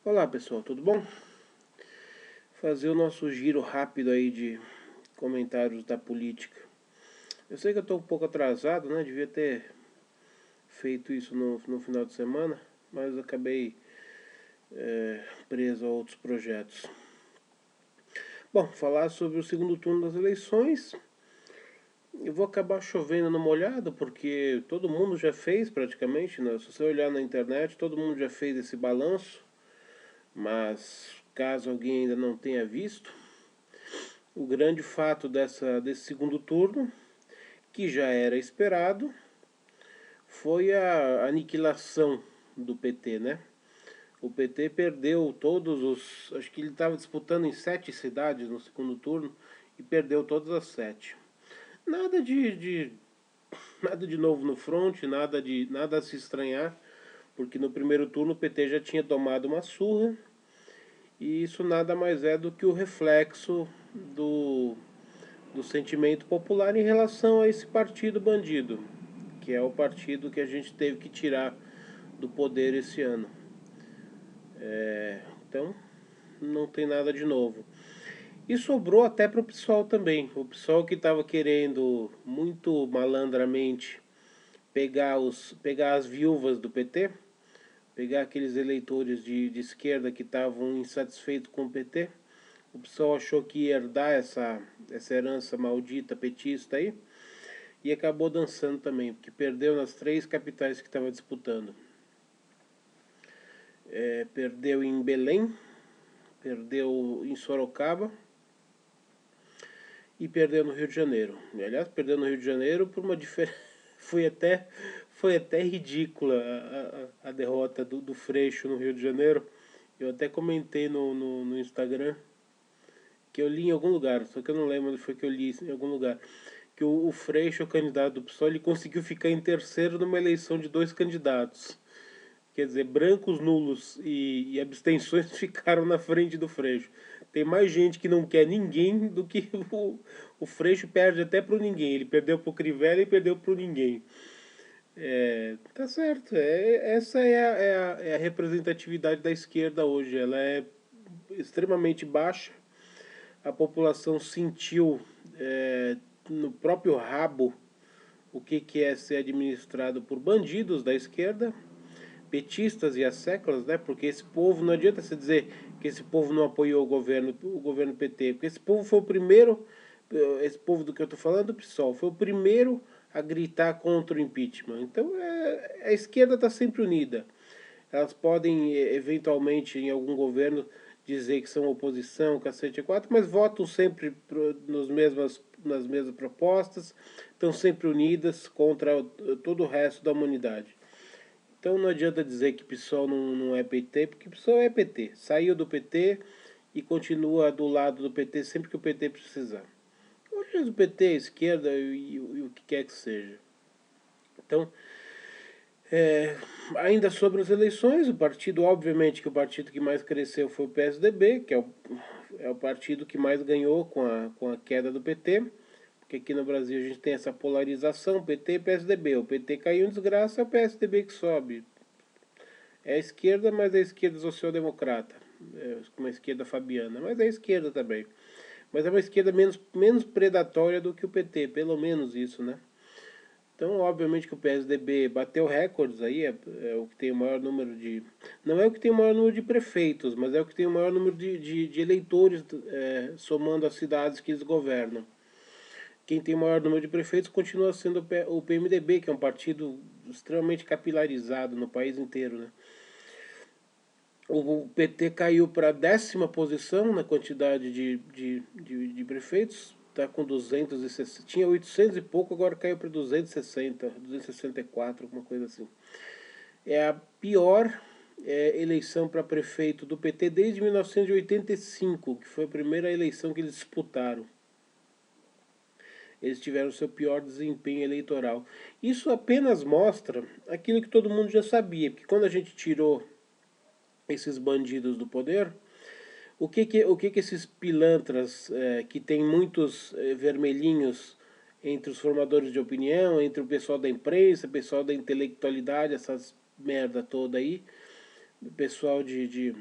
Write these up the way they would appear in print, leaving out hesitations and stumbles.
Olá pessoal, tudo bom? Fazer o nosso giro rápido aí de comentários da política. Eu sei que eu estou um pouco atrasado, né? Devia ter feito isso no final de semana, mas acabei preso a outros projetos. Bom, falar sobre o segundo turno das eleições. Eu vou acabar chovendo no molhado, porque todo mundo já fez praticamente, né? Se você olhar na internet, todo mundo já fez esse balanço, mas caso alguém ainda não tenha visto, o grande fato desse segundo turno, que já era esperado, foi a aniquilação do PT, né? O PT perdeu todos os. Acho que ele estava disputando em 7 cidades no segundo turno e perdeu todas as 7. Nada nada de novo no front, nada a se estranhar, porque no primeiro turno o PT já tinha tomado uma surra e isso nada mais é do que o reflexo do sentimento popular em relação a esse partido bandido, que é o partido que a gente teve que tirar do poder esse ano. Então, não tem nada de novo. E sobrou até para o PSOL também. O PSOL que estava querendo muito malandramente pegar as viúvas do PT, pegar aqueles eleitores de esquerda que estavam insatisfeitos com o PT. O PSOL achou que ia herdar essa herança maldita petista aí e acabou dançando também, porque perdeu nas 3 capitais que estava disputando. Perdeu em Belém, perdeu em Sorocaba e perdeu no Rio de Janeiro. E, aliás, perdeu no Rio de Janeiro por uma diferença. Foi até ridícula a derrota do Freixo no Rio de Janeiro. Eu até comentei no Instagram, que eu li em algum lugar, só que eu não lembro onde foi que eu li em algum lugar, que o Freixo, o candidato do PSOL, ele conseguiu ficar em terceiro numa eleição de 2 candidatos. Quer dizer, brancos, nulos e abstenções ficaram na frente do Freixo. Tem mais gente que não quer ninguém do que o Freixo perde até pro ninguém. Ele perdeu pro Crivella e perdeu pro ninguém. Tá certo. Essa é a representatividade da esquerda hoje. Ela é extremamente baixa. A população sentiu no próprio rabo o que é ser administrado por bandidos da esquerda, petistas e as séculas, né? Porque esse povo, não adianta se dizer que esse povo não apoiou o governo PT, porque esse povo foi o primeiro, esse povo do que eu estou falando, o PSOL, foi o primeiro a gritar contra o impeachment. Então a esquerda está sempre unida. Elas podem, eventualmente, em algum governo, dizer que são oposição, cacete e quatro, mas votam sempre nas mesmas propostas, estão sempre unidas contra todo o resto da humanidade. Então não adianta dizer que PSOL não é PT, porque PSOL é PT. Saiu do PT e continua do lado do PT sempre que o PT precisar. Hoje o PT, a esquerda e o que quer que seja. Então, ainda sobre as eleições, o partido, obviamente que o partido que mais cresceu foi o PSDB, que é o partido que mais ganhou com a queda do PT, porque aqui no Brasil a gente tem essa polarização, PT e PSDB. O PT caiu em desgraça, é o PSDB que sobe. É a esquerda, mas é a esquerda social-democrata, uma esquerda fabiana, mas é a esquerda também. Mas é uma esquerda menos predatória do que o PT, pelo menos isso, né? Então, obviamente que o PSDB bateu recordes aí, é o que tem o maior número de. Não é o que tem o maior número de prefeitos, mas é o que tem o maior número de eleitores, somando as cidades que eles governam. Quem tem o maior número de prefeitos continua sendo o PMDB, que é um partido extremamente capilarizado no país inteiro, né? O PT caiu para a 10ª posição na quantidade de prefeitos, está com 260, tinha 800 e pouco, agora caiu para 260, 264, alguma coisa assim. É a pior eleição para prefeito do PT desde 1985, que foi a primeira eleição que eles disputaram. Eles tiveram seu pior desempenho eleitoral. Isso apenas mostra aquilo que todo mundo já sabia, porque quando a gente tirou esses bandidos do poder, o que esses pilantras, que tem muitos vermelhinhos entre os formadores de opinião, entre o pessoal da imprensa, o pessoal da intelectualidade, essas merda toda aí, do pessoal de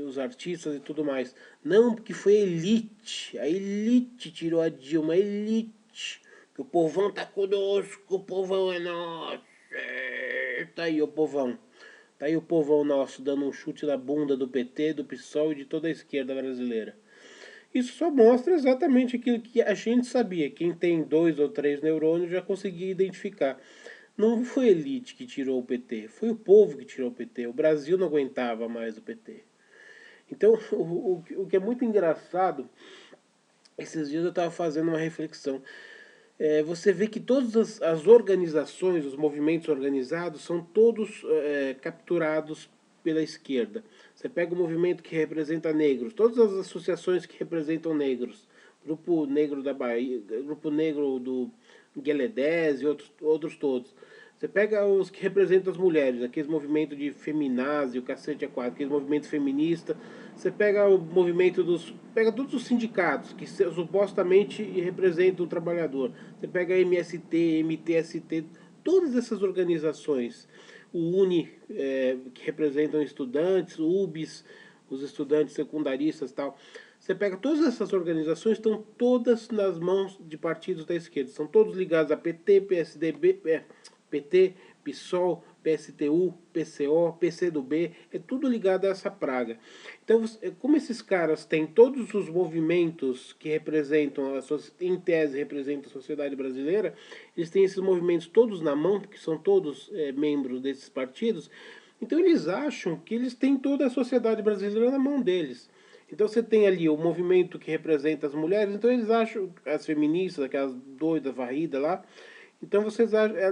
os artistas e tudo mais. Não, porque foi a elite tirou a Dilma, a elite. Que o povão tá conosco, o povão é nosso. Tá aí o povão. Tá aí o povão nosso dando um chute na bunda do PT, do PSOL e de toda a esquerda brasileira. Isso só mostra exatamente aquilo que a gente sabia. Quem tem 2 ou 3 neurônios já conseguia identificar. Não foi a elite que tirou o PT, foi o povo que tirou o PT. O Brasil não aguentava mais o PT. Então, o que é muito engraçado, esses dias eu estava fazendo uma reflexão. Você vê que todas as organizações, os movimentos organizados, são todos capturados pela esquerda. Você pega o movimento que representa negros, todas as associações que representam negros, Grupo Negro da Bahia, Grupo Negro do Gueledés e outros todos. Você pega os que representam as mulheres, aqueles movimentos de feminazi, o cacete a quatro, aquele movimento feminista. Você pega o movimento dos... Pega todos os sindicatos que supostamente representam o trabalhador. Você pega a MST, MTST, todas essas organizações. O UNI, que representam estudantes, o UBS, os estudantes secundaristas e tal. Você pega todas essas organizações, estão todas nas mãos de partidos da esquerda. São todos ligados a PT, PSDB, PT, PSOL, PSTU, PCO, PCdoB, é tudo ligado a essa praga. Então, como esses caras têm todos os movimentos que representam, em tese representam a sociedade brasileira, eles têm esses movimentos todos na mão, porque são todos membros desses partidos, então eles acham que eles têm toda a sociedade brasileira na mão deles. Então você tem ali o movimento que representa as mulheres, então eles acham, as feministas, aquelas doidas varridas lá, então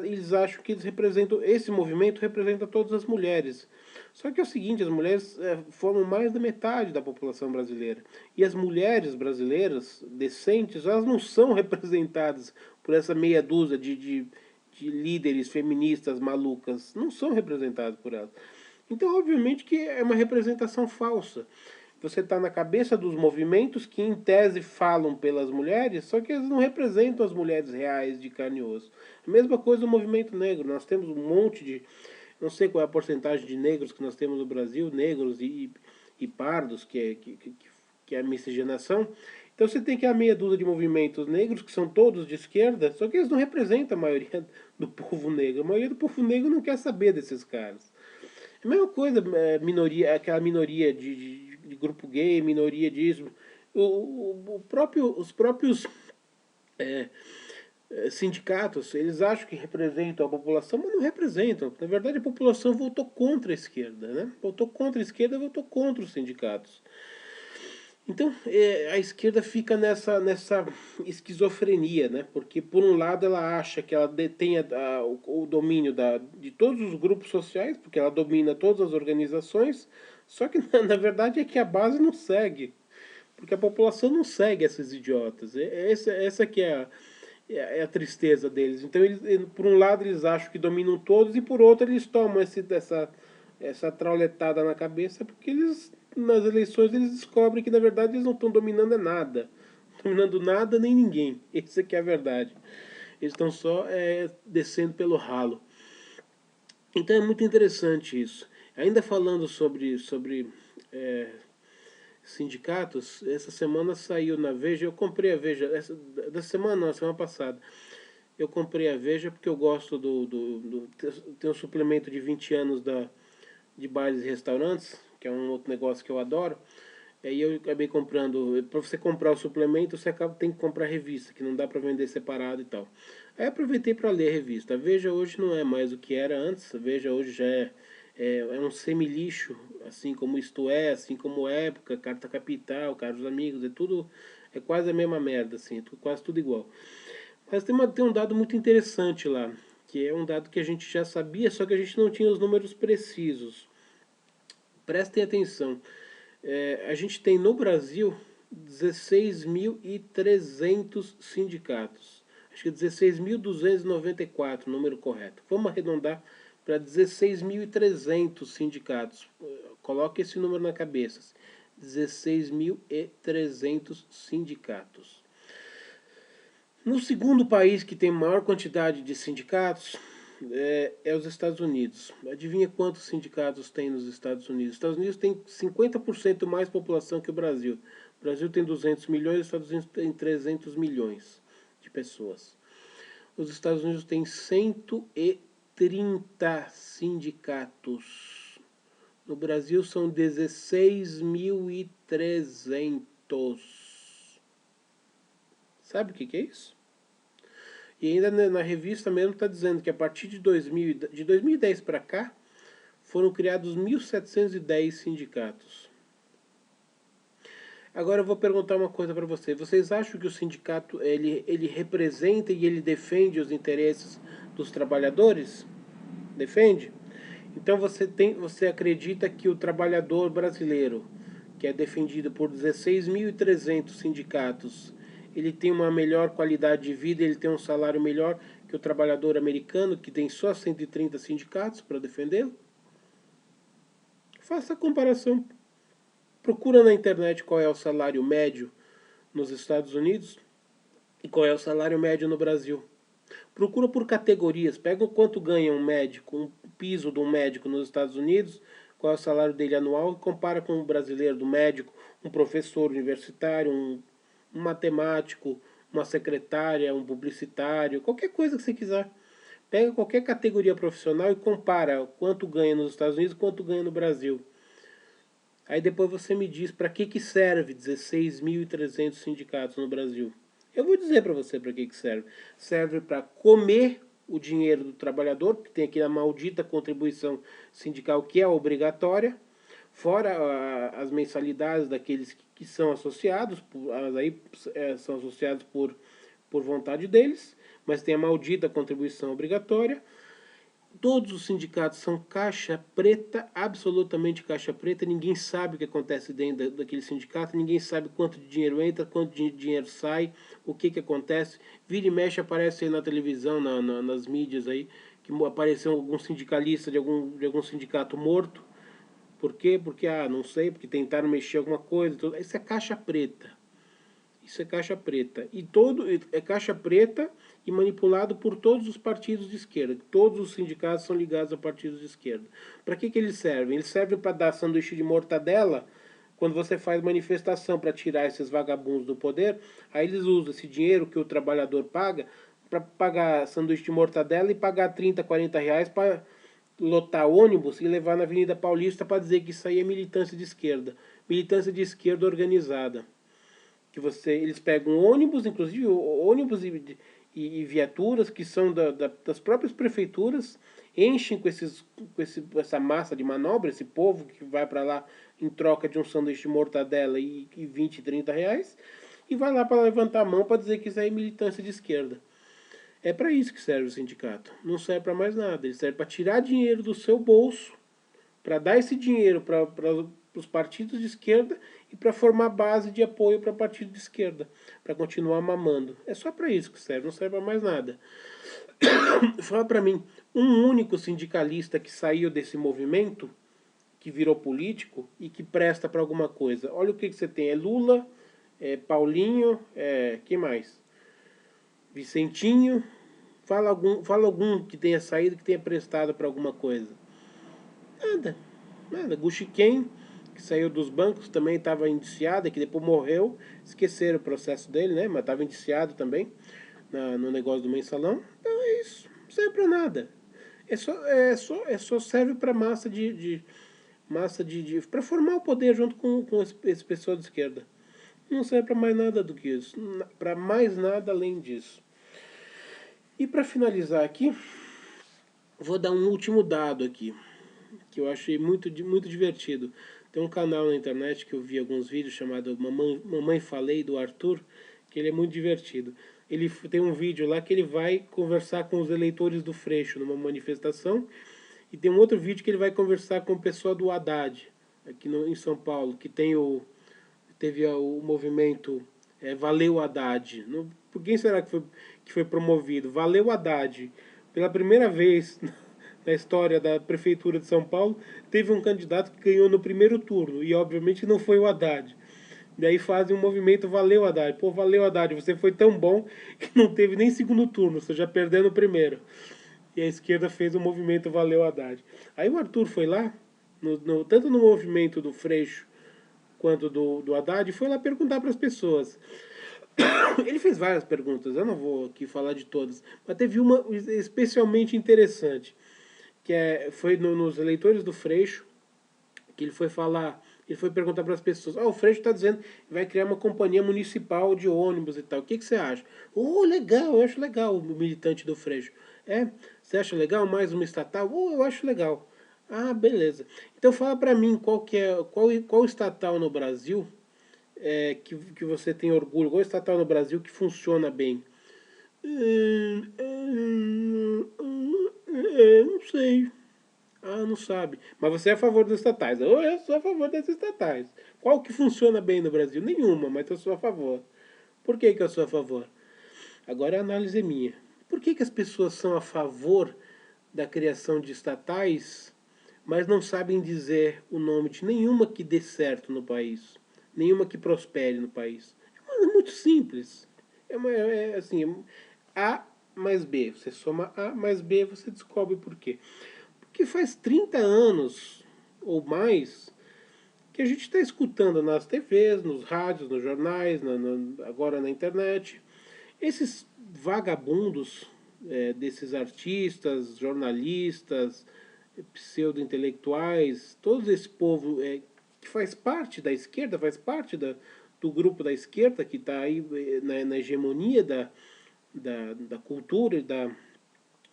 eles acham que eles representam, esse movimento representa todas as mulheres. Só que é o seguinte, as mulheres formam mais da metade da população brasileira. E as mulheres brasileiras decentes, elas não são representadas por essa meia dúzia de líderes feministas malucas. Não são representadas por elas. Então, obviamente que é uma representação falsa. Você está na cabeça dos movimentos que, em tese, falam pelas mulheres, só que eles não representam as mulheres reais de carne e osso. A mesma coisa no movimento negro. Nós temos um monte de... Não sei qual é a porcentagem de negros que nós temos no Brasil, negros e pardos, que é a miscigenação. Então você tem que a meia dúzia de movimentos negros, que são todos de esquerda, só que eles não representam a maioria do povo negro. A maioria do povo negro não quer saber desses caras. É a mesma coisa, minoria, aquela minoria de grupo gay, minoria disso. Os próprios é, sindicatos, eles acham que representam a população, mas não representam. Na verdade, a população votou contra a esquerda, né? Votou contra a esquerda, votou contra os sindicatos. Então, a esquerda fica nessa esquizofrenia, né? Porque, por um lado, ela acha que ela detém o domínio de todos os grupos sociais, porque ela domina todas as organizações, só que, na verdade, é que a base não segue. Porque a população não segue esses idiotas. Essa que é a tristeza deles. Então, por um lado, eles acham que dominam todos, e por outro, eles tomam essa trauletada na cabeça, porque eles, nas eleições, eles descobrem que, na verdade, eles não estão dominando nada. Não estão dominando nada nem ninguém. Essa que é a verdade. Eles estão só descendo pelo ralo. Então é muito interessante isso. Ainda falando sobre sindicatos, essa semana saiu na Veja, eu comprei a Veja, da semana não, semana passada. Eu comprei a Veja porque eu gosto tem um suplemento de 20 anos de bares e restaurantes, que é um outro negócio que eu adoro. Aí eu acabei comprando, para você comprar o suplemento, você tem que comprar a revista, que não dá para vender separado e tal. Aí aproveitei para ler a revista. A Veja hoje não é mais o que era antes, a Veja hoje já é um semi-lixo, assim como Isto É, assim como Época, Carta Capital, Caros Amigos, é quase a mesma merda, assim, quase tudo igual. Mas tem um dado muito interessante lá, que é um dado que a gente já sabia, só que a gente não tinha os números precisos. Prestem atenção. A gente tem no Brasil 16.300 sindicatos. Acho que é 16.294, o número correto. Vamos arredondar para 16.300 sindicatos. Coloque esse número na cabeça. 16.300 sindicatos. No segundo país que tem maior quantidade de sindicatos é os Estados Unidos. Adivinha quantos sindicatos tem nos Estados Unidos? Os Estados Unidos tem 50% mais população que o Brasil. O Brasil tem 200 milhões, os Estados Unidos tem 300 milhões de pessoas. Os Estados Unidos têm 130 sindicatos. No Brasil são 16.300. Sabe o que é isso? E ainda na revista mesmo está dizendo que a partir de 2010 para cá, foram criados 1.710 sindicatos. Agora eu vou perguntar uma coisa para vocês. Vocês acham que o sindicato ele representa e ele defende os interesses dos trabalhadores? Defende? Então você acredita que o trabalhador brasileiro, que é defendido por 16.300 sindicatos, ele tem uma melhor qualidade de vida, ele tem um salário melhor que o trabalhador americano, que tem só 130 sindicatos para defendê-lo? Faça a comparação. Procura na internet qual é o salário médio nos Estados Unidos e qual é o salário médio no Brasil. Procura por categorias. Pega o quanto ganha um médico, um piso de um médico nos Estados Unidos, qual é o salário dele anual, e compara com o brasileiro do médico, um professor universitário, um matemático, uma secretária, um publicitário, qualquer coisa que você quiser. Pega qualquer categoria profissional e compara quanto ganha nos Estados Unidos e quanto ganha no Brasil. Aí depois você me diz para que serve 16.300 sindicatos no Brasil. Eu vou dizer para você para que serve. Serve para comer o dinheiro do trabalhador, que tem aqui a maldita contribuição sindical que é obrigatória, fora as mensalidades daqueles que são associados, aí são associados por vontade deles, mas tem a maldita contribuição obrigatória. Todos os sindicatos são caixa preta, absolutamente caixa preta. Ninguém sabe o que acontece dentro daquele sindicato, ninguém sabe quanto de dinheiro entra, quanto de dinheiro sai, o que acontece. Vira e mexe, aparece aí na televisão, nas mídias aí, que apareceu algum sindicalista de algum sindicato morto. Por quê? Porque, não sei, porque tentaram mexer alguma coisa. Isso é caixa preta. Isso é caixa preta. E é caixa preta e manipulado por todos os partidos de esquerda. Todos os sindicatos são ligados a partidos de esquerda. Para que eles servem? Eles servem para dar sanduíche de mortadela quando você faz manifestação para tirar esses vagabundos do poder. Aí eles usam esse dinheiro que o trabalhador paga para pagar sanduíche de mortadela e pagar 30, 40 reais para lotar ônibus e levar na Avenida Paulista para dizer que isso aí é militância de esquerda. Militância de esquerda organizada. Que eles pegam ônibus, inclusive ônibus e viaturas que são das próprias prefeituras, enchem com essa massa de manobra, esse povo que vai para lá em troca de um sanduíche de mortadela e 20, 30 reais, e vai lá para levantar a mão para dizer que isso aí é militância de esquerda. É para isso que serve o sindicato. Não serve para mais nada. Ele serve para tirar dinheiro do seu bolso, para dar esse dinheiro para os partidos de esquerda e para formar base de apoio para partido de esquerda, para continuar mamando. É só para isso que serve, não serve para mais nada. Fala para mim, um único sindicalista que saiu desse movimento, que virou político e que presta para alguma coisa. Olha o que você tem, é Lula, é Paulinho, que mais? Vicentinho. Fala algum que tenha saído, que tenha prestado para alguma coisa. Nada. Guxiquem, que saiu dos bancos, também estava indiciado, que depois morreu. Esqueceram o processo dele, né? Mas estava indiciado também no negócio do mensalão. Então é isso. Não serve para nada. Só serve para massa para formar o poder junto com esse pessoal de esquerda. Não serve para mais nada do que isso. Para mais nada além disso. E para finalizar aqui, vou dar um último dado aqui, que eu achei muito divertido. Tem um canal na internet que eu vi alguns vídeos chamado Mamãe Falei, do Arthur, que ele é muito divertido. Ele tem um vídeo lá que ele vai conversar com os eleitores do Freixo numa manifestação, e tem um outro vídeo que ele vai conversar com o pessoal do Haddad, aqui em São Paulo, que teve o movimento Valeu Haddad. Por quem será que foi promovido? Valeu Haddad. Pela primeira vez na história da Prefeitura de São Paulo, teve um candidato que ganhou no primeiro turno, e obviamente não foi o Haddad. Daí fazem um movimento Valeu Haddad. Pô, valeu Haddad, você foi tão bom que não teve nem segundo turno, você já perdeu no primeiro. E a esquerda fez o movimento Valeu Haddad. Aí o Arthur foi lá, tanto no movimento do Freixo quanto do Haddad, foi lá perguntar para as pessoas. Ele fez várias perguntas, eu não vou aqui falar de todas, mas teve uma especialmente interessante, que foi nos eleitores do Freixo, que ele foi falar, ele foi perguntar para as pessoas, o Freixo está dizendo que vai criar uma companhia municipal de ônibus e tal, o que você acha? Legal, eu acho legal, o militante do Freixo. Você acha legal mais uma estatal? Eu acho legal. Ah, beleza. Então fala para mim qual estatal no Brasil que você tem orgulho, qual estatal no Brasil que funciona bem? Não sei. Ah, não sabe. Mas você é a favor das estatais. Eu sou a favor das estatais. Qual que funciona bem no Brasil? Nenhuma, mas eu sou a favor. Por que eu sou a favor? Agora a análise é minha. Por que as pessoas são a favor da criação de estatais, mas não sabem dizer o nome de nenhuma que dê certo no país? Nenhuma que prospere no país? É muito simples. Assim, A mais B. Você soma A mais B, você descobre por quê. Porque faz 30 anos ou mais que a gente está escutando nas TVs, nos rádios, nos jornais, agora na internet, esses vagabundos desses artistas, jornalistas, pseudo-intelectuais, todo esse povo que faz parte da esquerda, faz parte do grupo da esquerda que está aí na hegemonia da cultura e das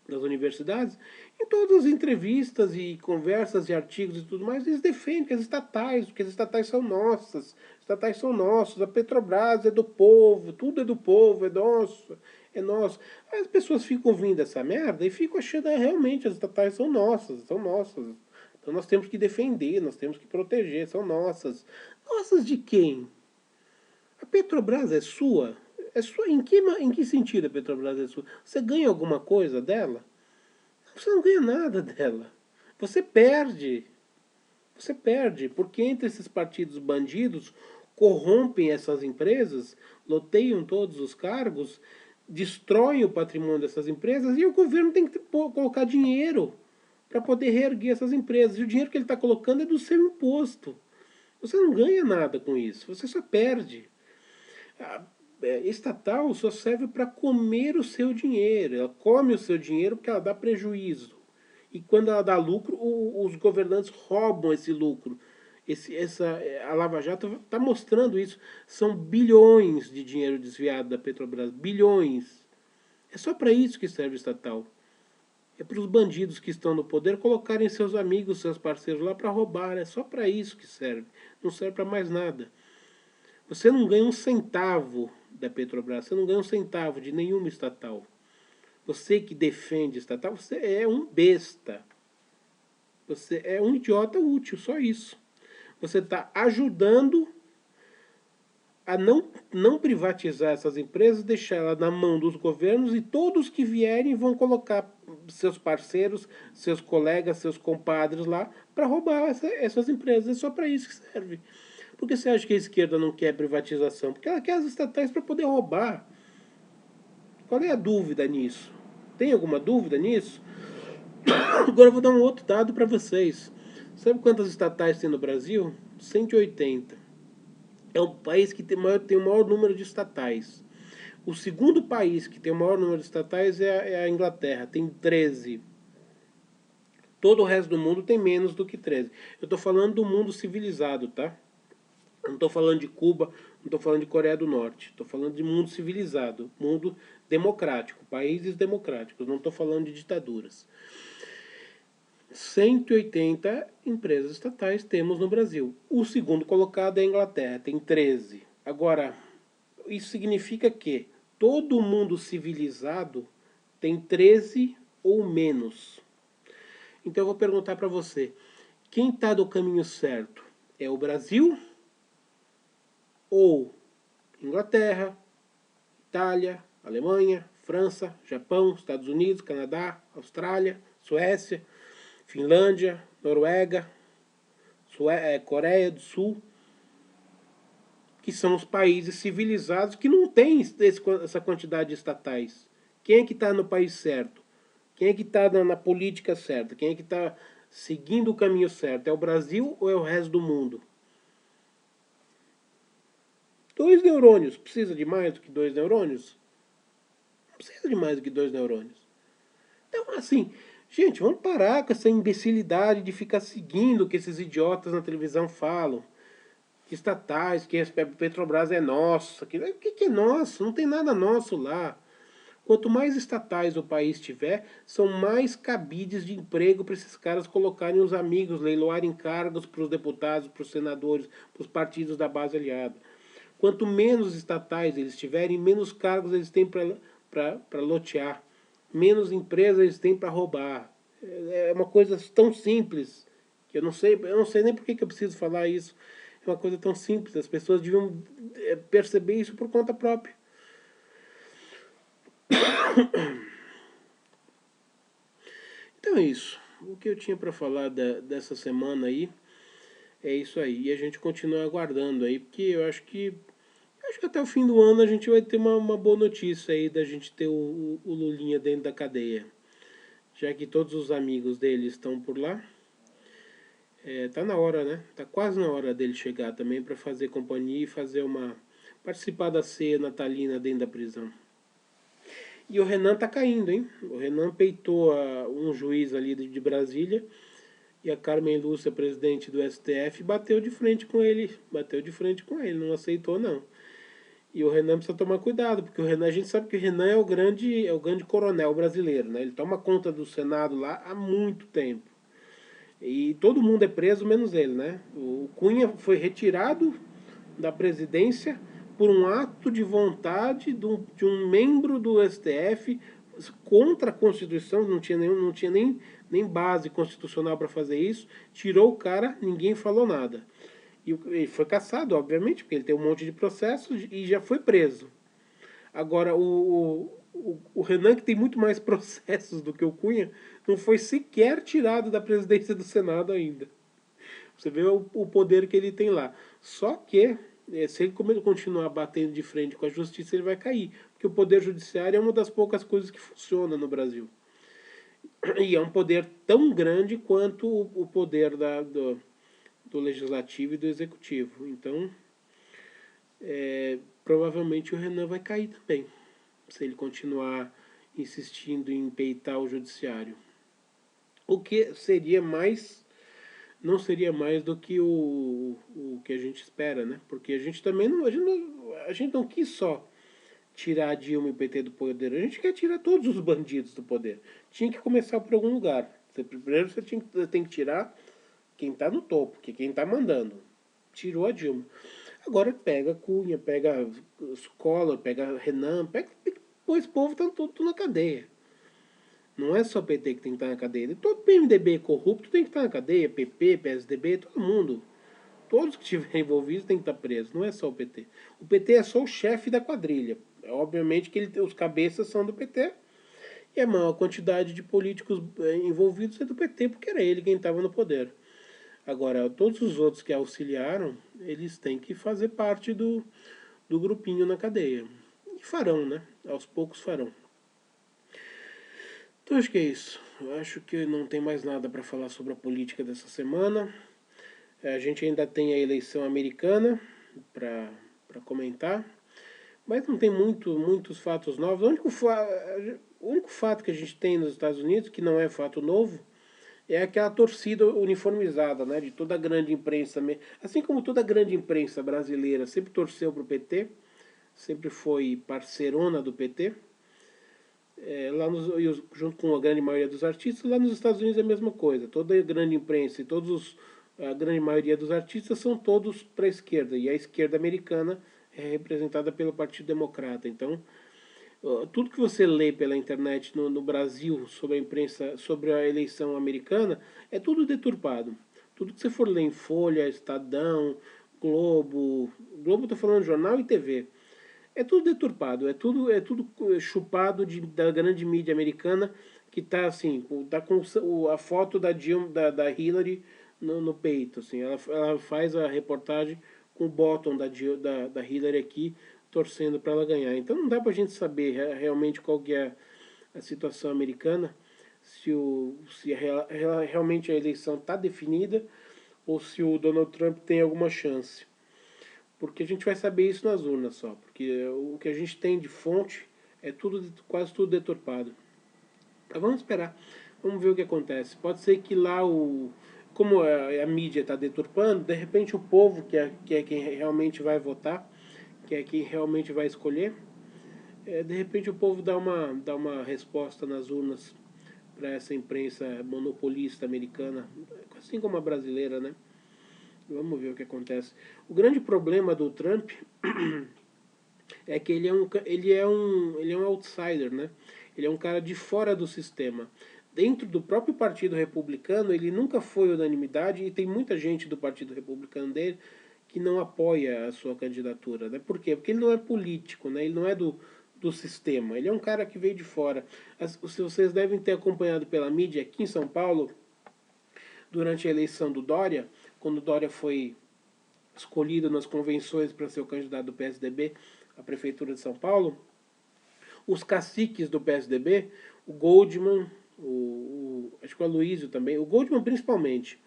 universidades, em todas as entrevistas e conversas e artigos e tudo mais, eles defendem que as estatais, porque as estatais são nossas, as estatais são nossas, a Petrobras é do povo, tudo é do povo, é nosso, é nosso. Aí as pessoas ficam ouvindo essa merda e ficam achando que realmente as estatais são nossas, são nossas. Então nós temos que defender, nós temos que proteger, são nossas. Nossas de quem? A Petrobras é sua? É sua? Em que sentido a Petrobras é sua? Você ganha alguma coisa dela? Você não ganha nada dela. Você perde. Você perde, porque entre esses partidos bandidos corrompem essas empresas, loteiam todos os cargos, destroem o patrimônio dessas empresas e o governo tem que colocar dinheiro para poder reerguer essas empresas. E o dinheiro que ele está colocando é do seu imposto. Você não ganha nada com isso, você só perde. A estatal só serve para comer o seu dinheiro. Ela come o seu dinheiro porque ela dá prejuízo. E quando ela dá lucro, os governantes roubam esse lucro. A Lava Jato está mostrando isso. São bilhões de dinheiro desviado da Petrobras. Bilhões. É só para isso que serve o estatal. É para os bandidos que estão no poder colocarem seus amigos, seus parceiros lá para roubar. É só para isso que serve. Não serve para mais nada. Você não ganha um centavo da Petrobras, você não ganha um centavo de nenhuma estatal. Você que defende estatal, você é um besta. Você é um idiota útil, só isso. Você está ajudando a não privatizar essas empresas, deixar elas na mão dos governos e todos que vierem vão colocar seus parceiros, seus colegas, seus compadres lá para roubar essas empresas. É só para isso que serve. Por que você acha que a esquerda não quer privatização? Porque ela quer as estatais para poder roubar. Qual é a dúvida nisso? Tem alguma dúvida nisso? Agora eu vou dar um outro dado para vocês. Sabe quantas estatais tem no Brasil? 180. É o país que tem o maior número de estatais. O segundo país que tem o maior número de estatais é a Inglaterra, tem 13. Todo o resto do mundo tem menos do que 13. Eu estou falando do mundo civilizado, tá? Eu não estou falando de Cuba, não estou falando de Coreia do Norte. Estou falando de mundo civilizado, mundo democrático, países democráticos. Não estou falando de ditaduras. 180 empresas estatais temos no Brasil. O segundo colocado é a Inglaterra, tem 13. Agora, isso significa que todo mundo civilizado tem 13 ou menos. Então eu vou perguntar para você, quem está do caminho certo? É o Brasil ou Inglaterra, Itália, Alemanha, França, Japão, Estados Unidos, Canadá, Austrália, Suécia, Finlândia, Noruega, Coreia do Sul, que são os países civilizados que não têm essa quantidade de estatais. Quem é que está no país certo? Quem é que está na política certa? Quem é que está seguindo o caminho certo? É o Brasil ou é o resto do mundo? 2 neurônios. Precisa de mais do que 2 neurônios? Não precisa de mais do que 2 neurônios. Então, assim, gente, vamos parar com essa imbecilidade de ficar seguindo o que esses idiotas na televisão falam. Que estatais, que a Petrobras é nossa. O que é nosso? Não tem nada nosso lá. Quanto mais estatais o país tiver, são mais cabides de emprego para esses caras colocarem os amigos, leiloarem cargos para os deputados, para os senadores, para os partidos da base aliada. Quanto menos estatais eles tiverem, menos cargos eles têm para lotear, menos empresas eles têm para roubar. É uma coisa tão simples que eu não sei nem por que eu preciso falar isso. É uma coisa tão simples, as pessoas deviam perceber isso por conta própria. Então é isso. O que eu tinha para falar dessa semana aí é isso aí. E a gente continua aguardando aí, porque eu acho que até o fim do ano a gente vai ter uma boa notícia aí da gente ter o Lulinha dentro da cadeia. Já que todos os amigos dele estão por lá. Tá na hora, né? Tá quase na hora dele chegar também para fazer companhia e fazer participar da ceia natalina dentro da prisão. E o Renan tá caindo, hein? O Renan peitou um juiz ali de Brasília e a Carmen Lúcia, presidente do STF, bateu de frente com ele. Não aceitou não. E o Renan precisa tomar cuidado, porque a gente sabe que o Renan é o grande coronel brasileiro, né? Ele toma conta do Senado lá há muito tempo. E todo mundo é preso, menos ele, né? O Cunha foi retirado da presidência por um ato de vontade de um membro do STF contra a Constituição, não tinha nem base constitucional para fazer isso, tirou o cara, ninguém falou nada. E ele foi cassado, obviamente, porque ele tem um monte de processos e já foi preso. Agora, o Renan, que tem muito mais processos do que o Cunha, não foi sequer tirado da presidência do Senado ainda. Você vê o poder que ele tem lá. Só que, se ele continuar batendo de frente com a justiça, ele vai cair. Porque o poder judiciário é uma das poucas coisas que funciona no Brasil. E é um poder tão grande quanto o poder do legislativo e do executivo. Então, provavelmente o Renan vai cair também, se ele continuar insistindo em peitar o judiciário. O que seria mais, não seria mais do que o que a gente espera, né? Porque a gente também a gente não quis só tirar a Dilma e o PT do poder, a gente quer tirar todos os bandidos do poder. Tinha que começar por algum lugar. Primeiro você tem que tirar quem está no topo, que quem está mandando. Tirou a Dilma. Agora pega Cunha, pega Collor, pega Renan, esse povo tá tudo na cadeia. Não é só o PT que tem que estar na cadeia. Todo PMDB corrupto tem que estar na cadeia, PP, PSDB, todo mundo. Todos que estiverem envolvidos têm que estar presos, não é só o PT. O PT é só o chefe da quadrilha. Obviamente que os cabeças são do PT e a maior quantidade de políticos envolvidos é do PT, porque era ele quem estava no poder. Agora, todos os outros que auxiliaram, eles têm que fazer parte do grupinho na cadeia. E farão, né? Aos poucos farão. Então acho que é isso. Eu acho que não tem mais nada para falar sobre a política dessa semana. A gente ainda tem a eleição americana para comentar, mas não tem muitos fatos novos. O único fato que a gente tem nos Estados Unidos, que não é fato novo, é aquela torcida uniformizada, né, de toda a grande imprensa, assim como toda a grande imprensa brasileira sempre torceu para o PT, sempre foi parceirona do PT, junto com a grande maioria dos artistas. Lá nos Estados Unidos é a mesma coisa, toda a grande imprensa e a grande maioria dos artistas são todos para a esquerda, e a esquerda americana é representada pelo Partido Democrata. Então, tudo que você lê pela internet no Brasil sobre a imprensa, sobre a eleição americana, é tudo deturpado. Tudo que você for ler em Folha, Estadão, Globo estou falando jornal e TV, é tudo deturpado, é tudo chupado da grande mídia americana, que está assim, tá com a foto da Dilma, da Hillary no peito, assim, ela faz a reportagem com o bottom da Hillary aqui, torcendo para ela ganhar. Então não dá para a gente saber realmente qual que é a situação americana, realmente a eleição está definida ou se o Donald Trump tem alguma chance. Porque a gente vai saber isso nas urnas só, porque o que a gente tem de fonte é quase tudo deturpado. Mas vamos esperar, vamos ver o que acontece. Pode ser que lá, como a mídia está deturpando, de repente o povo, que é quem realmente vai votar, que é quem realmente vai escolher, de repente o povo dá uma resposta nas urnas para essa imprensa monopolista americana, assim como a brasileira, né? Vamos ver o que acontece. O grande problema do Trump é que ele é um outsider, né? Ele é um cara de fora do sistema. Dentro do próprio Partido Republicano, ele nunca foi unanimidade e tem muita gente do Partido Republicano dele que não apoia a sua candidatura, né? Por quê? Porque ele não é político, né? Ele não é do sistema. Ele é um cara que veio de fora. Se vocês devem ter acompanhado pela mídia aqui em São Paulo, durante a eleição do Dória, quando o Dória foi escolhido nas convenções para ser o candidato do PSDB à Prefeitura de São Paulo, os caciques do PSDB, o Goldman, acho que o Aloysio também, o Goldman principalmente,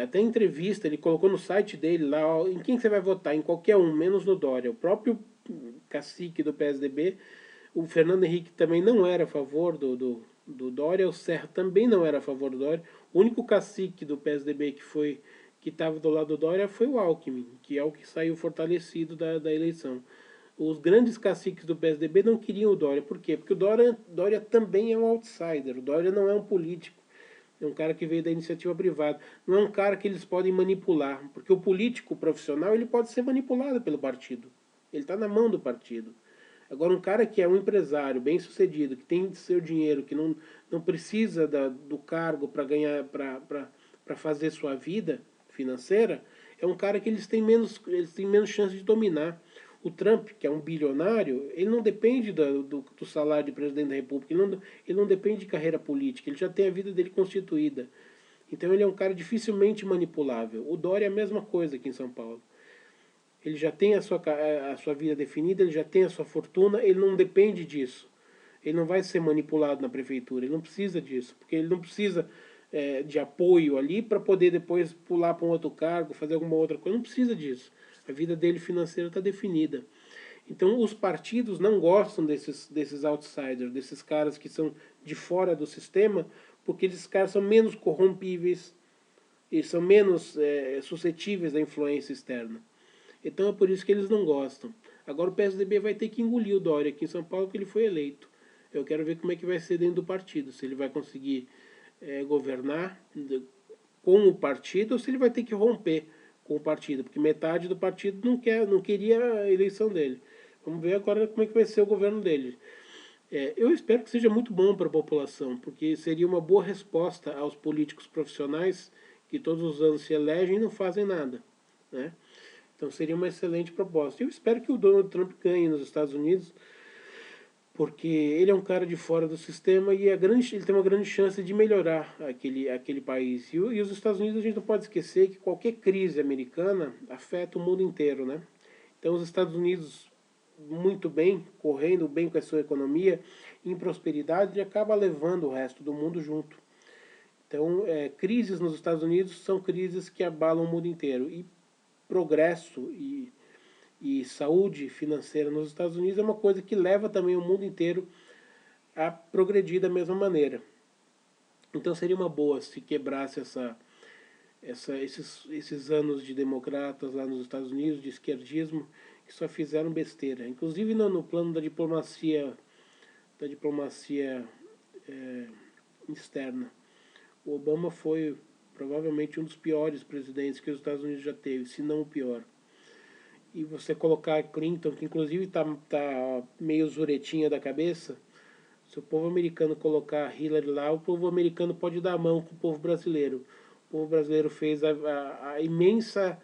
até em entrevista, ele colocou no site dele lá, ó, em quem você vai votar? Em qualquer um, menos no Dória. O próprio cacique do PSDB, o Fernando Henrique também não era a favor do Dória, o Serra também não era a favor do Dória. O único cacique do PSDB que estava do lado do Dória foi o Alckmin, que é o que saiu fortalecido da eleição. Os grandes caciques do PSDB não queriam o Dória. Por quê? Porque o Dória também é um outsider. O Dória não é um político. É um cara que veio da iniciativa privada. Não é um cara que eles podem manipular. Porque o político profissional ele pode ser manipulado pelo partido. Ele está na mão do partido. Agora, um cara que é um empresário bem sucedido, que tem seu dinheiro, que não precisa do cargo para ganhar, para fazer sua vida financeira, é um cara que eles têm menos chance de dominar. O Trump, que é um bilionário, ele não depende do salário de presidente da República, ele não depende de carreira política, ele já tem a vida dele constituída. Então ele é um cara dificilmente manipulável. O Dória é a mesma coisa aqui em São Paulo. Ele já tem a sua vida definida, ele já tem a sua fortuna, ele não depende disso. Ele não vai ser manipulado na prefeitura, ele não precisa disso, porque ele não precisa de apoio ali para poder depois pular para um outro cargo, fazer alguma outra coisa. Não precisa disso. A vida dele financeira está definida. Então os partidos não gostam desses outsiders, desses caras que são de fora do sistema, porque esses caras são menos corrompíveis, eles são menos suscetíveis à influência externa. Então é por isso que eles não gostam. Agora o PSDB vai ter que engolir o Dória aqui em São Paulo, porque ele foi eleito. Eu quero ver como é que vai ser dentro do partido, se ele vai conseguir governar com o partido ou se ele vai ter que romper com o partido, porque metade do partido não queria a eleição dele. Vamos ver agora como é que vai ser o governo dele. Eu espero que seja muito bom para a população, porque seria uma boa resposta aos políticos profissionais que todos os anos se elegem e não fazem nada, né? Então seria uma excelente proposta. Eu espero que o Donald Trump ganhe nos Estados Unidos, porque ele é um cara de fora do sistema e ele tem uma grande chance de melhorar aquele país. E os Estados Unidos, a gente não pode esquecer que qualquer crise americana afeta o mundo inteiro, né? Então os Estados Unidos, muito bem, correndo bem com a sua economia, em prosperidade, acaba levando o resto do mundo junto. Então, crises nos Estados Unidos são crises que abalam o mundo inteiro. E progresso e saúde financeira nos Estados Unidos é uma coisa que leva também o mundo inteiro a progredir da mesma maneira. Então seria uma boa se quebrasse esses anos de democratas lá nos Estados Unidos, de esquerdismo, que só fizeram besteira. Inclusive no plano da diplomacia externa. O Obama foi provavelmente um dos piores presidentes que os Estados Unidos já teve, se não o pior. E você colocar a Clinton, que inclusive tá meio zuretinha da cabeça, se o povo americano colocar a Hillary lá, o povo americano pode dar a mão com o povo brasileiro. O povo brasileiro fez a imensa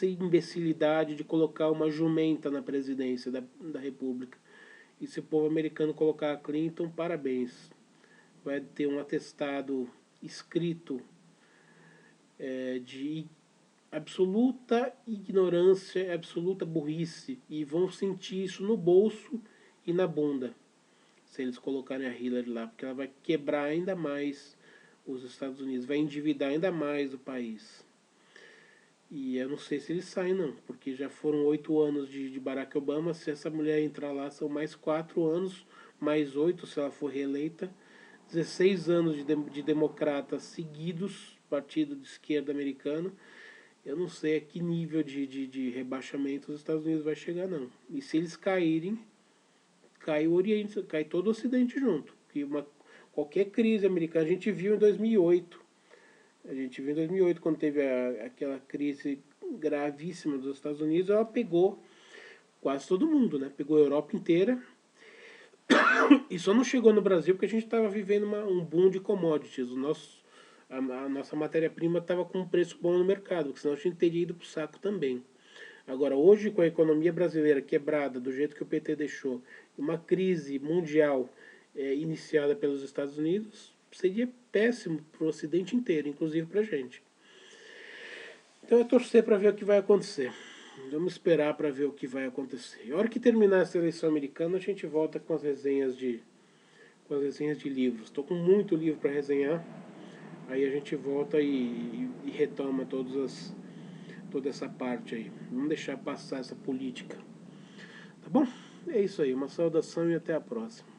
imbecilidade de colocar uma jumenta na presidência da República. E se o povo americano colocar a Clinton, parabéns. Vai ter um atestado escrito de absoluta ignorância, absoluta burrice, e vão sentir isso no bolso e na bunda. se eles colocarem a Hillary lá, porque ela vai quebrar ainda mais os Estados Unidos, vai endividar ainda mais o país. E eu não sei se eles saem não, porque já foram 8 anos de Barack Obama, se essa mulher entrar lá são mais 4 anos, mais 8 se ela for reeleita, 16 anos de democratas seguidos, partido de esquerda americano. Eu não sei a que nível de rebaixamento os Estados Unidos vai chegar não. E se eles caírem, cai o Oriente, cai todo o Ocidente junto. Que qualquer crise americana, a gente viu em 2008. A gente viu em 2008, quando teve aquela crise gravíssima dos Estados Unidos, ela pegou quase todo mundo, né? Pegou a Europa inteira. E só não chegou no Brasil porque a gente estava vivendo um boom de commodities. A nossa matéria-prima estava com um preço bom no mercado, porque senão a gente teria ido para o saco também. Agora, hoje, com a economia brasileira quebrada, do jeito que o PT deixou, uma crise mundial iniciada pelos Estados Unidos, seria péssimo para o Ocidente inteiro, inclusive para a gente. Então é torcer para ver o que vai acontecer. Vamos esperar para ver o que vai acontecer. E a hora que terminar essa eleição americana, a gente volta com as resenhas de livros. Estou com muito livro para resenhar. Aí a gente volta e retoma toda essa parte aí. Não deixar passar essa política. Tá bom? É isso aí. Uma saudação e até a próxima.